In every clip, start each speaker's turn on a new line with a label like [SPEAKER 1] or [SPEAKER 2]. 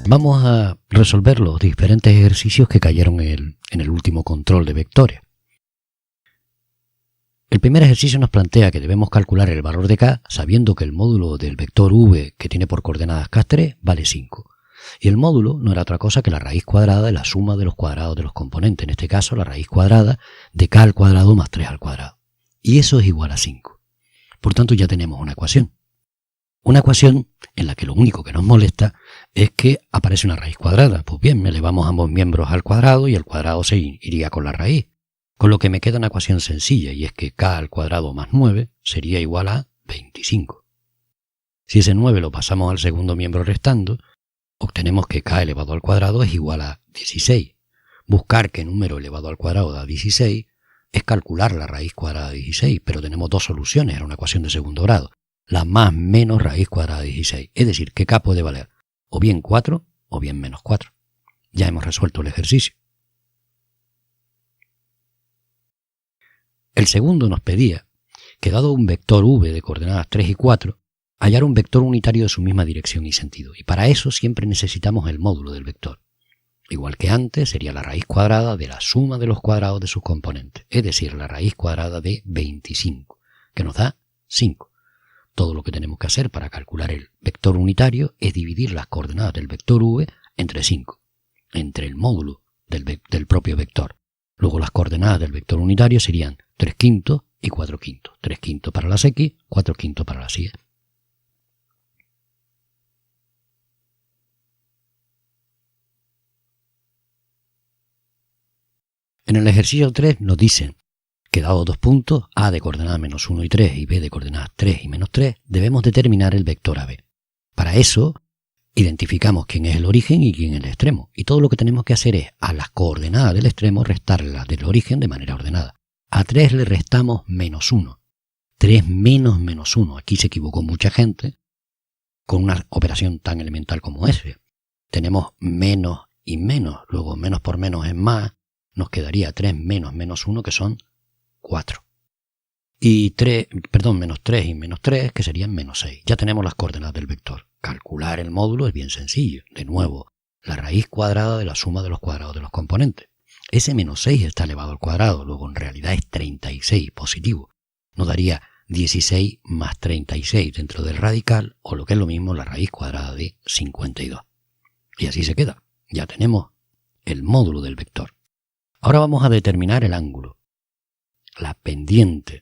[SPEAKER 1] Vamos a resolver los diferentes ejercicios que cayeron en el último control de vectores. El primer ejercicio nos plantea que debemos calcular el valor de k sabiendo que el módulo del vector v que tiene por coordenadas k3 vale 5. Y el módulo no era otra cosa que la raíz cuadrada de la suma de los cuadrados de los componentes, en este caso la raíz cuadrada de k al cuadrado más 3 al cuadrado. Y eso es igual a 5. Por tanto ya tenemos una ecuación. Una ecuación en la que lo único que nos molesta es que aparece una raíz cuadrada. Pues bien, elevamos ambos miembros al cuadrado y el cuadrado se iría con la raíz. Con lo que me queda una ecuación sencilla, y es que k al cuadrado más 9 sería igual a 25. Si ese 9 lo pasamos al segundo miembro restando, obtenemos que k elevado al cuadrado es igual a 16. Buscar qué número elevado al cuadrado da 16 es calcular la raíz cuadrada de 16, pero tenemos dos soluciones, era una ecuación de segundo grado. La más menos raíz cuadrada de 16, es decir, que k puede valer o bien 4 o bien menos 4. Ya hemos resuelto el ejercicio. El segundo nos pedía que dado un vector v de coordenadas 3 y 4, hallar un vector unitario de su misma dirección y sentido, y para eso siempre necesitamos el módulo del vector. Igual que antes, sería la raíz cuadrada de la suma de los cuadrados de sus componentes, es decir, la raíz cuadrada de 25, que nos da 5. Todo lo que tenemos que hacer para calcular el vector unitario es dividir las coordenadas del vector v entre 5, entre el módulo del propio vector. Luego las coordenadas del vector unitario serían 3/5 y 4/5. 3/5 para las x, 4/5 para las y. En el ejercicio 3 nos dicen que dado dos puntos, a de coordenadas menos 1 y 3 y b de coordenadas 3 y menos 3, debemos determinar el vector AB. Para eso, identificamos quién es el origen y quién es el extremo. Y todo lo que tenemos que hacer es a las coordenadas del extremo restarlas del origen de manera ordenada. A 3 le restamos menos 1. 3 menos menos 1. Aquí se equivocó mucha gente con una operación tan elemental como ese. Tenemos menos y menos. Luego menos por menos es más. Nos quedaría 3 menos menos 1, que son 4. Y menos 3 y menos 3, que serían menos 6. Ya tenemos las coordenadas del vector. Calcular el módulo es bien sencillo. De nuevo, la raíz cuadrada de la suma de los cuadrados de los componentes. Ese menos 6 está elevado al cuadrado, luego en realidad es 36 positivo. Nos daría 16 más 36 dentro del radical, o lo que es lo mismo, la raíz cuadrada de 52. Y así se queda. Ya tenemos el módulo del vector. Ahora vamos a determinar el ángulo, la pendiente,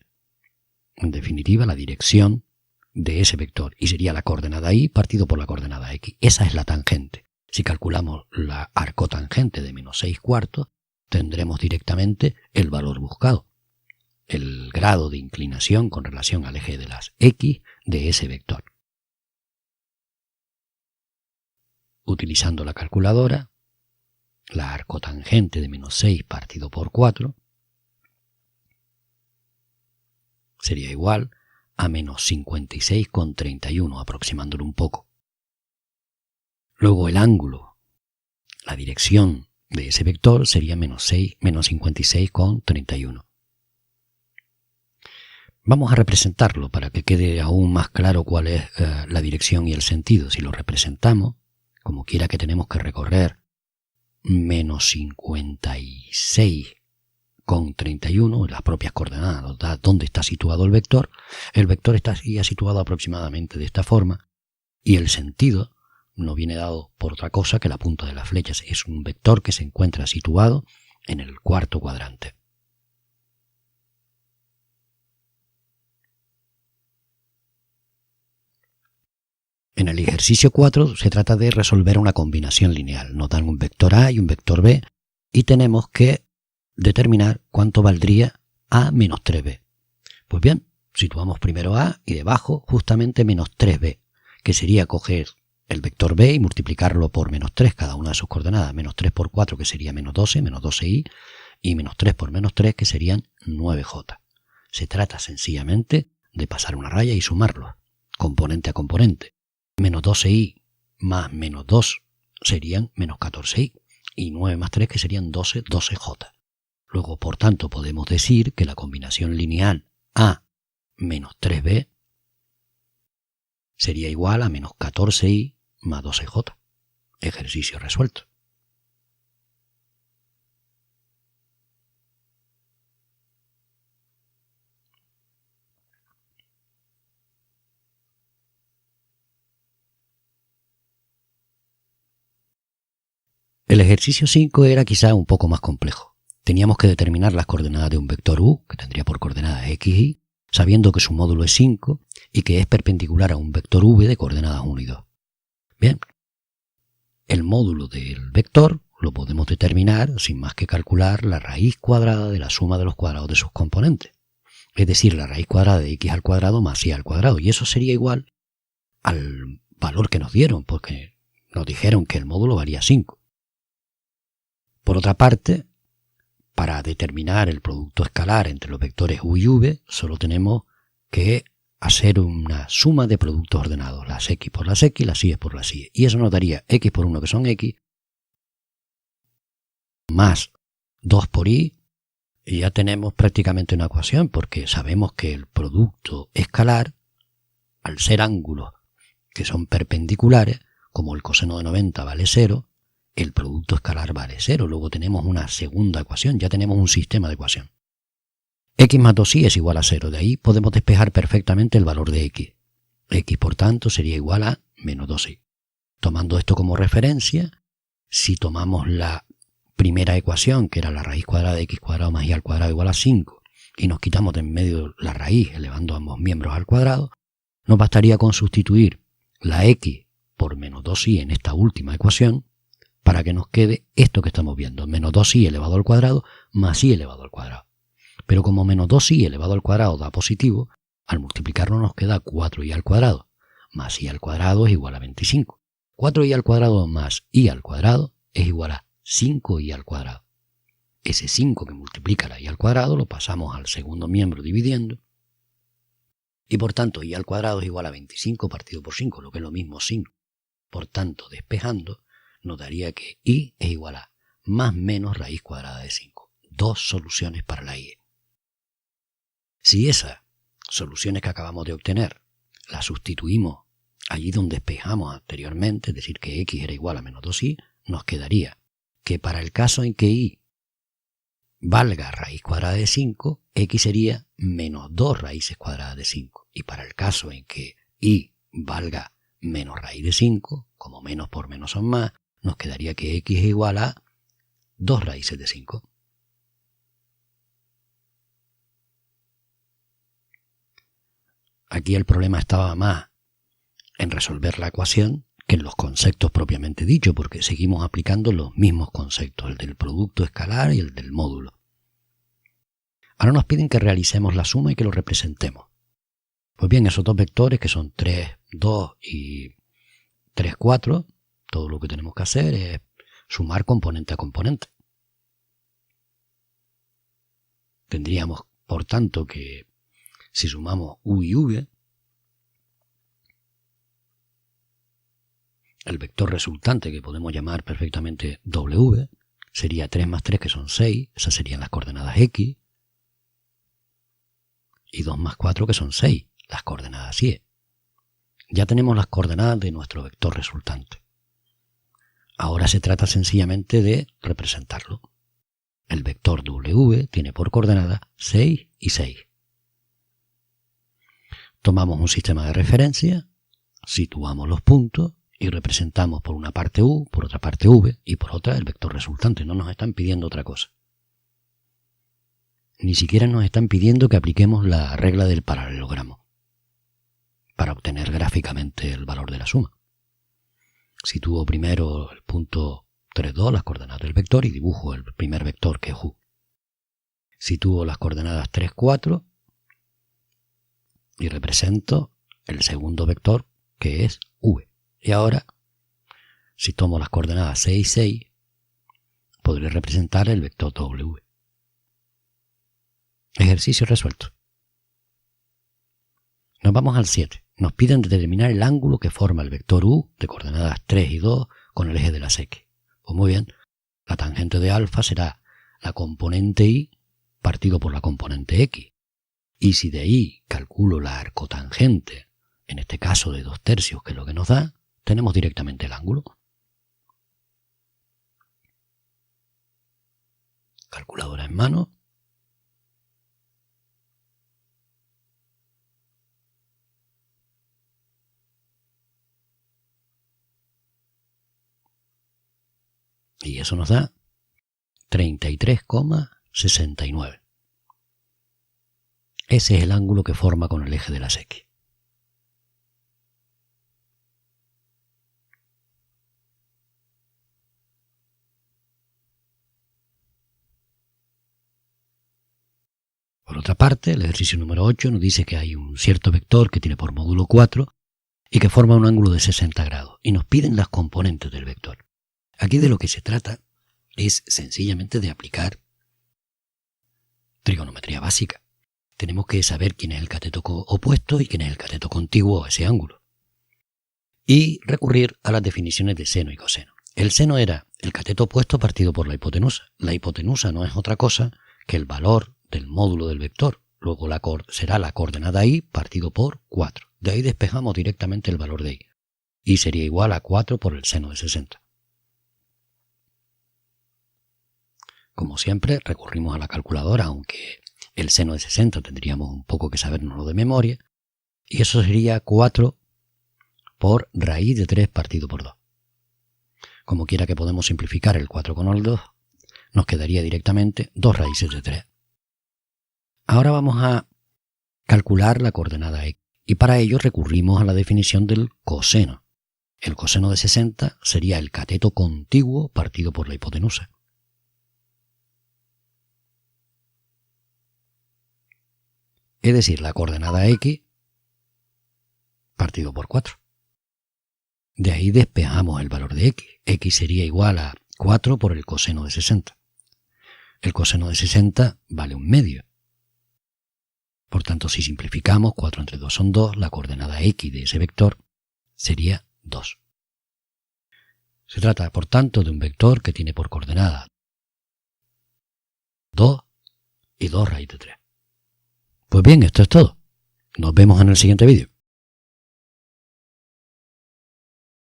[SPEAKER 1] en definitiva la dirección de ese vector, y sería la coordenada y partido por la coordenada x. Esa es la tangente. Si calculamos la arcotangente de menos 6/4, tendremos directamente el valor buscado, el grado de inclinación con relación al eje de las x de ese vector. Utilizando la calculadora, la arcotangente de menos 6 partido por 4 sería igual a menos 56,31, aproximándolo un poco. Luego el ángulo, la dirección de ese vector sería menos 56,31. Vamos a representarlo para que quede aún más claro cuál es la dirección y el sentido. Si lo representamos, como quiera que tenemos que recorrer menos 56,31, las propias coordenadas nos da dónde está situado el vector estaría situado aproximadamente de esta forma, y el sentido no viene dado por otra cosa que la punta de las flechas. Es un vector que se encuentra situado en el cuarto cuadrante. En el ejercicio 4 se trata de resolver una combinación lineal. Nos dan un vector A y un vector B y tenemos que determinar cuánto valdría A menos 3B. Pues bien, situamos primero A y debajo justamente menos 3B, que sería coger el vector B y multiplicarlo por menos 3, cada una de sus coordenadas. Menos 3 por 4, que sería menos 12i, y menos 3 por menos 3, que serían 9j. Se trata sencillamente de pasar una raya y sumarlos, componente a componente. Menos 12i más menos 2 serían menos 14i, y 9 más 3, que serían 12j. Luego, por tanto, podemos decir que la combinación lineal A menos 3b sería igual a menos 14i más 12j. Ejercicio resuelto. El ejercicio 5 era quizá un poco más complejo. Teníamos que determinar las coordenadas de un vector u, que tendría por coordenadas x, y, sabiendo que su módulo es 5 y que es perpendicular a un vector v de coordenadas 1 y 2. Bien, el módulo del vector lo podemos determinar sin más que calcular la raíz cuadrada de la suma de los cuadrados de sus componentes. Es decir, la raíz cuadrada de x al cuadrado más y al cuadrado. Y eso sería igual al valor que nos dieron, porque nos dijeron que el módulo valía 5. Por otra parte, para determinar el producto escalar entre los vectores u y v, solo tenemos que hacer una suma de productos ordenados, las x por las x, las y por las y. Y eso nos daría x por 1, que son x, más 2 por y, y ya tenemos prácticamente una ecuación, porque sabemos que el producto escalar, al ser ángulos que son perpendiculares, como el coseno de 90 vale 0, el producto escalar vale 0. Luego tenemos una segunda ecuación, ya tenemos un sistema de ecuación. X más 2y es igual a 0. De ahí podemos despejar perfectamente el valor de x. X, por tanto, sería igual a menos 2y. Tomando esto como referencia, si tomamos la primera ecuación, que era la raíz cuadrada de x cuadrado más y al cuadrado igual a 5, y nos quitamos de en medio la raíz elevando ambos miembros al cuadrado, nos bastaría con sustituir la x por menos 2y en esta última ecuación, para que nos quede esto que estamos viendo, menos 2y elevado al cuadrado más y elevado al cuadrado. Pero como menos 2y elevado al cuadrado da positivo, al multiplicarlo nos queda 4y al cuadrado, más y al cuadrado es igual a 25. 4y al cuadrado más y al cuadrado es igual a 5y al cuadrado. Ese 5 que multiplica la y al cuadrado lo pasamos al segundo miembro dividiendo, y por tanto y al cuadrado es igual a 25 partido por 5, lo que es lo mismo 5. Por tanto, despejando, nos daría que y es igual a más menos raíz cuadrada de 5. Dos soluciones para la y. Si esas soluciones que acabamos de obtener las sustituimos allí donde despejamos anteriormente, es decir, que x era igual a menos 2y, nos quedaría que para el caso en que y valga raíz cuadrada de 5, x sería menos 2 raíces cuadradas de 5. Y para el caso en que y valga menos raíz de 5, como menos por menos son más, nos quedaría que x es igual a 2 raíces de 5. Aquí el problema estaba más en resolver la ecuación que en los conceptos propiamente dichos, porque seguimos aplicando los mismos conceptos, el del producto escalar y el del módulo. Ahora nos piden que realicemos la suma y que lo representemos. Pues bien, esos dos vectores que son 3, 2 y 3, 4, todo lo que tenemos que hacer es sumar componente a componente. Tendríamos, por tanto, que si sumamos u y v, el vector resultante, que podemos llamar perfectamente w, sería 3 más 3, que son 6, esas serían las coordenadas x, y 2 más 4, que son 6, las coordenadas y. Ya tenemos las coordenadas de nuestro vector resultante. Ahora se trata sencillamente de representarlo. El vector w tiene por coordenadas 6 y 6. Tomamos un sistema de referencia, situamos los puntos y representamos por una parte u, por otra parte v y por otra el vector resultante. No nos están pidiendo otra cosa. Ni siquiera nos están pidiendo que apliquemos la regla del paralelogramo para obtener gráficamente el valor de la suma. Sitúo primero el punto 3, 2, las coordenadas del vector, y dibujo el primer vector, que es u. Sitúo las coordenadas 3, 4 y represento el segundo vector, que es v. Y ahora, si tomo las coordenadas 6, 6, podré representar el vector w. Ejercicio resuelto. Nos vamos al 7. Nos piden determinar el ángulo que forma el vector u de coordenadas 3 y 2 con el eje de las x. Pues muy bien, la tangente de alfa será la componente y partido por la componente x. Y si de ahí calculo la arcotangente, en este caso de 2/3, que es lo que nos da, tenemos directamente el ángulo. Calculadora en mano. Y eso nos da 33,69. Ese es el ángulo que forma con el eje de las X. Por otra parte, el ejercicio número 8 nos dice que hay un cierto vector que tiene por módulo 4 y que forma un ángulo de 60 grados, y nos piden las componentes del vector. Aquí de lo que se trata es sencillamente de aplicar trigonometría básica. Tenemos que saber quién es el cateto opuesto y quién es el cateto contiguo a ese ángulo. Y recurrir a las definiciones de seno y coseno. El seno era el cateto opuesto partido por la hipotenusa. La hipotenusa no es otra cosa que el valor del módulo del vector. Luego será la coordenada y partido por 4. De ahí despejamos directamente el valor de y. Y sería igual a 4 por el seno de 60. Como siempre, recurrimos a la calculadora, aunque el seno de 60 tendríamos un poco que sabérnoslo de memoria. Y eso sería 4 por raíz de 3 partido por 2. Como quiera que podemos simplificar el 4 con el 2, nos quedaría directamente 2 raíces de 3. Ahora vamos a calcular la coordenada X. Y para ello recurrimos a la definición del coseno. El coseno de 60 sería el cateto contiguo partido por la hipotenusa. Es decir, la coordenada X partido por 4. De ahí despejamos el valor de X. X sería igual a 4 por el coseno de 60. El coseno de 60 vale 1/2. Por tanto, si simplificamos, 4 entre 2 son 2, la coordenada X de ese vector sería 2. Se trata, por tanto, de un vector que tiene por coordenada 2 y 2 raíz de 3. Pues bien, esto es todo. Nos vemos en el siguiente vídeo.